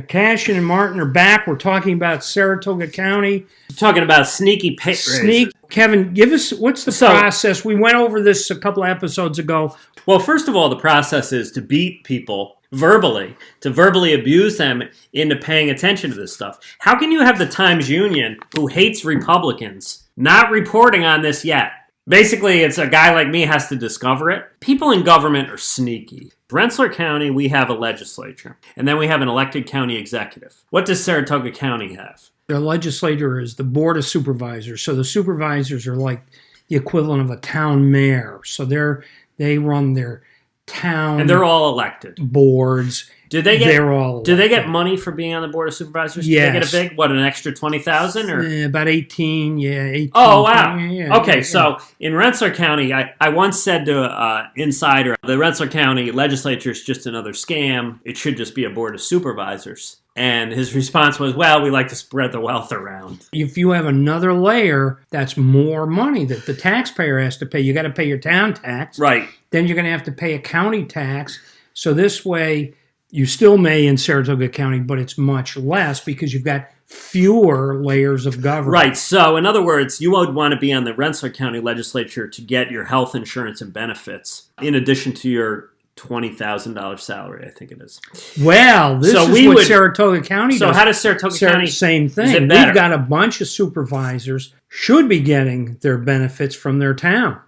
Cash and Martin are back. We're talking about Saratoga County. We're talking about sneaky pay raises. Kevin, give us, what's the process? We went over this a couple of episodes ago. Well, first of all, the process is to beat people verbally, to verbally abuse them into paying attention to this stuff. How can you have the Times Union, who hates Republicans, not reporting on this yet? Basically, it's a guy like me has to discover it. People in government are sneaky. Rensselaer County, we have a legislature, and then we have an elected county executive. What does Saratoga County have? The legislature is the Board of Supervisors. So the supervisors are like the equivalent of a town mayor. So they run their town, and they're all elected boards. Do they get? They're all elected. Do they get money for being on the Board of Supervisors? Yes. Do they get a big, an extra $20,000 or about 18? Yeah, 18. Oh wow. Yeah, okay, so in Rensselaer County, I once said to Insider, the Rensselaer County legislature is just another scam. It should just be a Board of Supervisors. And his response was, well, we like to spread the wealth around. If you have another layer, that's more money that the taxpayer has to pay. You got to pay your town tax. Right. Then you're going to have to pay a county tax. So this way, you still may in Saratoga County, but it's much less because you've got fewer layers of government. Right. So in other words, you would want to be on the Rensselaer County legislature to get your health insurance and benefits in addition to your $20,000 salary, I think it is. Well, this is what Saratoga County does. So how does Saratoga County? Same thing. Is it better? We've got a bunch of supervisors should be getting their benefits from their town.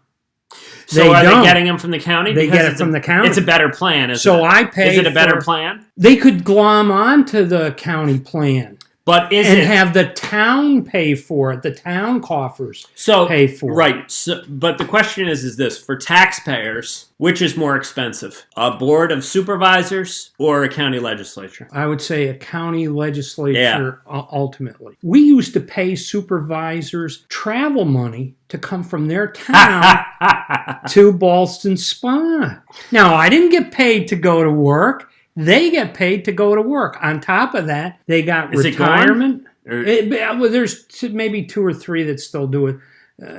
So are they getting them from the county? They get it from the county. It's a better plan, isn't it? So I pay. Is it a better plan? They could glom onto the county plan. But have the town pay for it? The town coffers pay for it. Right. So, but the question is this: for taxpayers, which is more expensive, a board of supervisors or a county legislature? I would say a county legislature. Ultimately, we used to pay supervisors travel money to come from their town to Ballston Spa. Now, I didn't get paid to go to work. They get paid to go to work. On top of that, they got retirement. There's maybe 2 or 3 that still do it.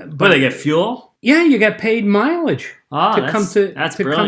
But they get fuel? Yeah, you get paid mileage to come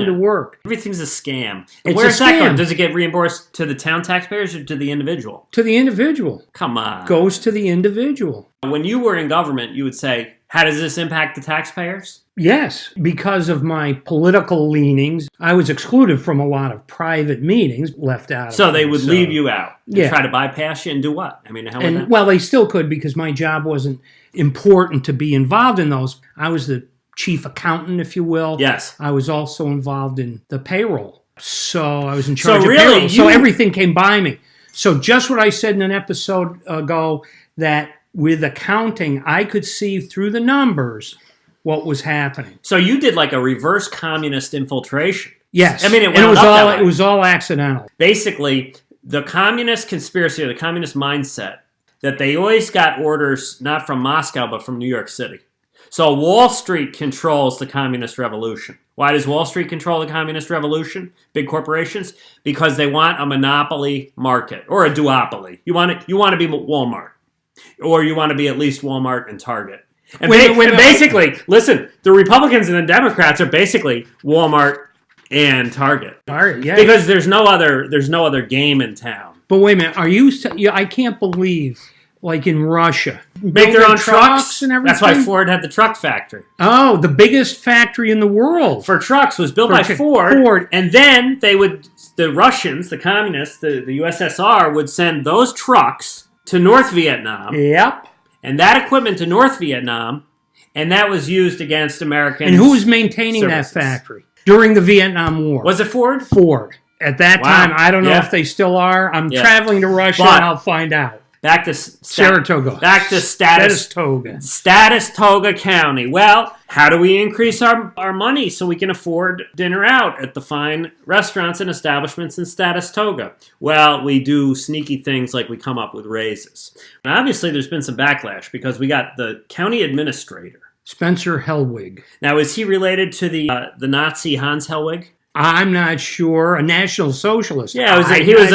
to work. Everything's a scam. Where's that going? Does it get reimbursed to the town taxpayers or to the individual? To the individual. Come on. Goes to the individual. When you were in government, you would say, how does this impact the taxpayers? Yes, because of my political leanings, I was excluded from a lot of private meetings, left out. So they would leave you out and try to bypass you and do what? I mean, how would that? Well, they still could because my job wasn't important to be involved in those. I was the chief accountant, if you will. Yes. I was also involved in the payroll. So I was in charge of payroll. So everything came by me. So just what I said in an episode ago, that with accounting, I could see through the numbers what was happening. So you did like a reverse communist infiltration. Yes. I mean, it was all accidental. Basically, the communist conspiracy or the communist mindset that they always got orders not from Moscow but from New York City. So Wall Street controls the communist revolution. Why does Wall Street control the communist revolution? Big corporations? Because they want a monopoly market or a duopoly. You want to be Walmart, or you want to be at least Walmart and Target. And basically, listen, the Republicans and the Democrats are basically Walmart and Target. Target, yeah. Because there's no other game in town. But wait a minute, I can't believe, like in Russia, make their own trucks and everything. That's why Ford had the truck factory. Oh, the biggest factory in the world for trucks was built by Ford. And then the Russians, the communists, the USSR would send those trucks to North Vietnam. Yep. And that equipment to North Vietnam, and that was used against Americans. And who was maintaining that factory during the Vietnam War? Was it Ford? Ford. At that time, I don't know if they still are. I'm traveling to Russia and I'll find out. Back to Saratoga. Back to Statustoga County. Well, how do we increase our money so we can afford dinner out at the fine restaurants and establishments in Statustoga? Well, we do sneaky things like we come up with raises. And obviously, there's been some backlash because we got the county administrator, Spencer Hellwig. Now, is he related to the Nazi Hans Hellwig? I'm not sure. A National Socialist. Yeah, he was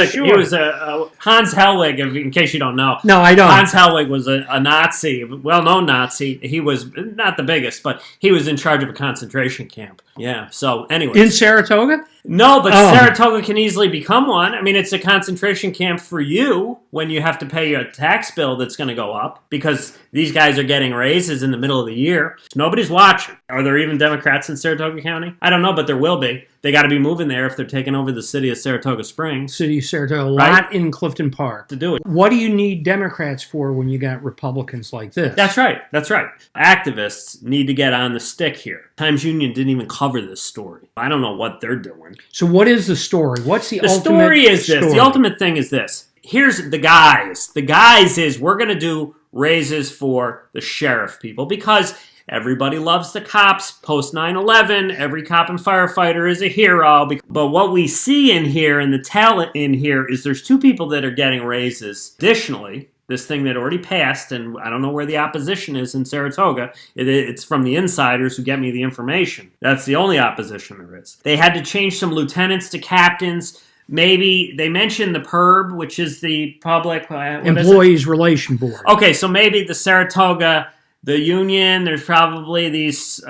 a Hans Hellwig. In case you don't know, no, I don't. Hans Hellwig was a Nazi, well-known Nazi. He was not the biggest, but he was in charge of a concentration camp. Yeah. So anyway, in Saratoga? No, but Saratoga can easily become one. I mean, it's a concentration camp for you when you have to pay a tax bill that's going to go up because these guys are getting raises in the middle of the year. Nobody's watching. Are there even Democrats in Saratoga County? I don't know, but there will be. They got to be moving there if they're taking over the city of Saratoga Springs. City of Saratoga, a lot in Clifton Park. To do it. What do you need Democrats for when you got Republicans like this? That's right. Activists need to get on the stick here. Times Union didn't even cover this story. I don't know what they're doing. So what is the story? What's the ultimate story? Is this. The ultimate thing is this. Here's the guys. The guys is we're going to do raises for the sheriff people because everybody loves the cops. Post 9/11, every cop and firefighter is a hero. But what we see in here, and the talent in here, is there's two people that are getting raises. Additionally, this thing that already passed, and I don't know where the opposition is in Saratoga. It's from the insiders who get me the information. That's the only opposition there is. They had to change some lieutenants to captains. Maybe they mentioned the PERB, which is the Public Employees Relation Board. Okay, so maybe the Saratoga, the union, there's probably these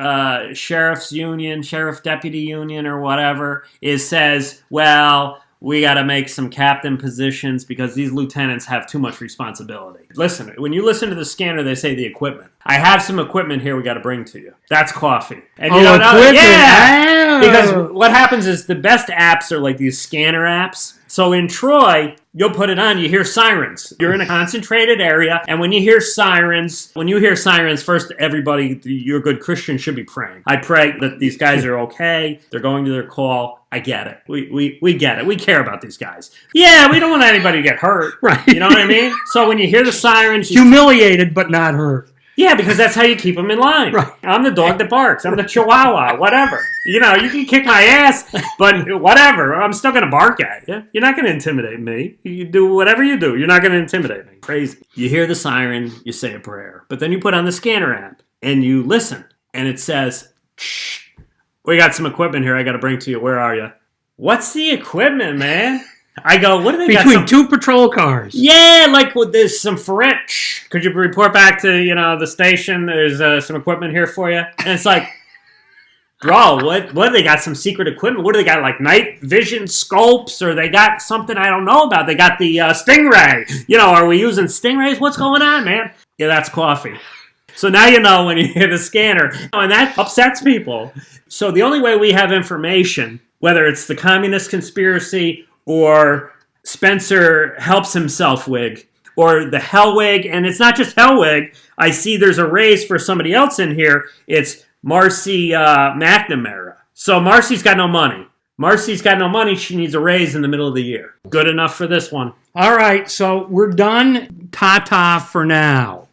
sheriff's union, sheriff deputy union or whatever, says, well, we got to make some captain positions because these lieutenants have too much responsibility. Listen, when you listen to the scanner, they say the equipment. I have some equipment here we got to bring to you. That's coffee. And you don't know? Yeah! Because what happens is the best apps are like these scanner apps. So in Troy, you'll put it on, you hear sirens. You're in a concentrated area, and when you hear sirens, first everybody, you're a good Christian, should be praying. I pray that these guys are okay. They're going to their call. I get it. We get it. We care about these guys. Yeah, we don't want anybody to get hurt. Right. You know what I mean? So when you hear the sirens... Humiliated, but not hurt. Yeah, because that's how you keep them in line. Right. I'm the dog that barks. I'm the chihuahua, whatever. You know, you can kick my ass, but whatever. I'm still going to bark at you. You're not going to intimidate me. You do whatever you do. You're not going to intimidate me. Crazy. You hear the siren, you say a prayer. But then you put on the scanner app, and you listen, and it says, shh, we got some equipment here I got to bring to you. Where are you? What's the equipment, man? I go, what do they got? Between two patrol cars. Yeah, like there's some French. Could you report back to, the station? There's some equipment here for you. And it's like, bro, what do they got? Some secret equipment? What do they got? Like night vision scopes? Or they got something I don't know about? They got the Stingray. Are we using Stingrays? What's going on, man? Yeah, that's coffee. So now you know when you hear the scanner. And that upsets people. So the only way we have information, whether it's the communist conspiracy or Spencer helps himself wig, or the Hellwig, and it's not just Hellwig. I see there's a raise for somebody else in here. It's Marcy McNamara. So Marcy's got no money. She needs a raise in the middle of the year. Good enough for this one. All right, so we're done. Ta-ta for now.